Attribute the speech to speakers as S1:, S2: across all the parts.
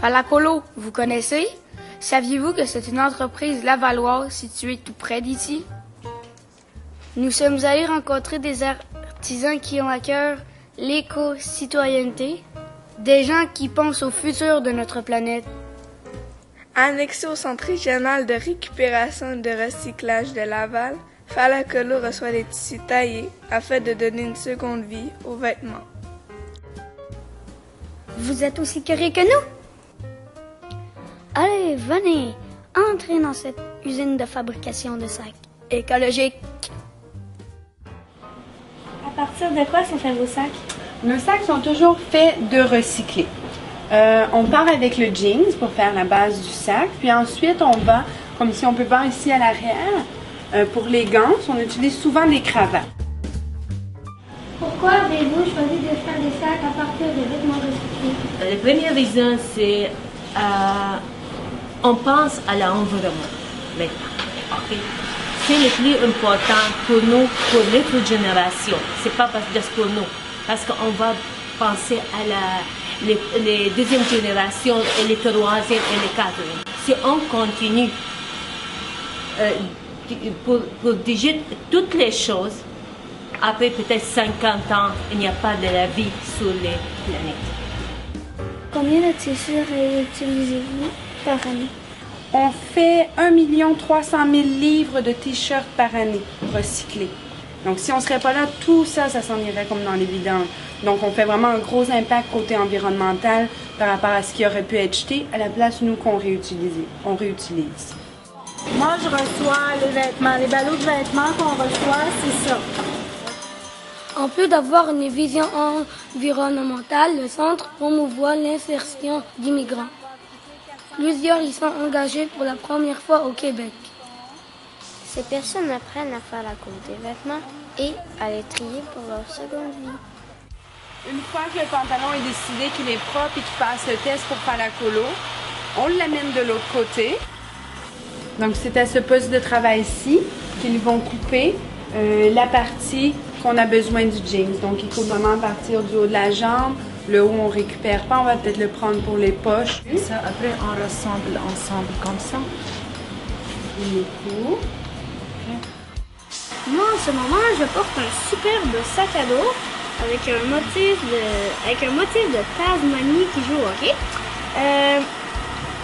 S1: Falacolo, vous connaissez? Saviez-vous que c'est une entreprise lavalloise située tout près d'ici? Nous sommes allés rencontrer des artisans qui ont à cœur l'éco-citoyenneté, des gens qui pensent au futur de notre planète.
S2: Annexé au Centre régional de récupération et de recyclage de Laval, Falacolo reçoit des tissus taillés afin de donner une seconde vie aux vêtements.
S3: Vous êtes aussi curieux que nous? Allez, venez, entrez dans cette usine de fabrication de sacs écologiques.
S4: À partir de quoi sont faits vos sacs?
S5: Nos sacs sont toujours faits de recyclés. On part avec le jeans pour faire la base du sac, puis ensuite on va, comme si on peut voir ici à l'arrière, pour les gants, on utilise souvent des cravates.
S3: Pourquoi avez-vous choisi de faire des sacs à partir de vêtements recyclés?
S6: La première raison, c'est on pense à l'environnement maintenant. Okay? C'est le plus important pour nous, pour notre génération. C'est pas juste pour nous, parce qu'on va penser à les deuxième génération et les troisième et les quatrième. Si on continue pour dire toutes les choses, après peut-être 50 ans, il n'y a pas de la vie sur les planètes.
S3: Combien de tissus réutilisez-vous par année?
S5: On fait 1 300 000 livres de t-shirts par année recyclés. Donc si on ne serait pas là, tout ça, ça s'en irait comme dans les vidanges. Donc on fait vraiment un gros impact côté environnemental par rapport à ce qui aurait pu être jeté à la place, nous, qu'on réutilise.
S4: Moi, je reçois les vêtements, les ballots de vêtements qu'on reçoit, c'est ça.
S3: En plus d'avoir une vision environnementale, le centre promouvoit l'insertion d'immigrants. Plusieurs y sont engagés pour la première fois au Québec.
S7: Ces personnes apprennent à faire la coupe des vêtements et à les trier pour leur seconde vie.
S5: Une fois que le pantalon est décidé qu'il est propre et qu'il passe le test pour Falacolo, on l'amène de l'autre côté. Donc c'est à ce poste de travail-ci qu'ils vont couper la partie qu'on a besoin du jeans. Donc ils coupent vraiment à partir du haut de la jambe. Le haut, on récupère pas, on va peut-être le prendre pour les poches.
S8: Ça, après, on rassemble ensemble comme ça.
S5: Il est court.
S3: Moi, en ce moment, je porte un superbe sac à dos avec un motif de Tasmanie qui joue au hockey.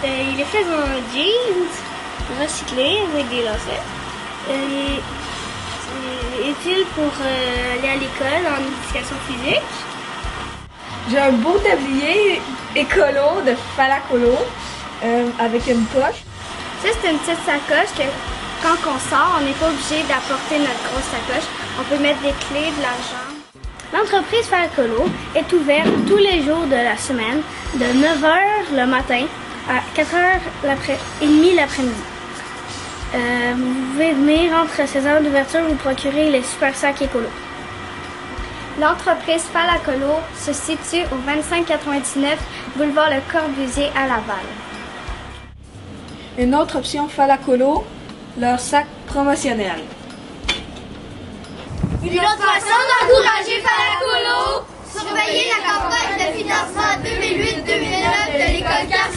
S3: Il est fait en jeans recyclé avec des lacets. C'est utile pour aller à l'école en éducation physique.
S4: J'ai un beau tablier écolo de Falacolo avec une poche.
S3: Ça, c'est une petite sacoche que quand on sort, on n'est pas obligé d'apporter notre grosse sacoche. On peut mettre des clés, de l'argent. L'entreprise Falacolo est ouverte tous les jours de la semaine, de 9h le matin à 4h30 l'après-midi. Vous pouvez venir entre ces heures d'ouverture vous procurer les super sacs écolos. L'entreprise Falacolo se situe au 2599 boulevard Le Corbusier à Laval.
S4: Une autre option Falacolo, leur sac promotionnel.
S9: Une autre façon d'encourager Falacolo, surveiller la campagne de financement 2008-2009 de l'école Carl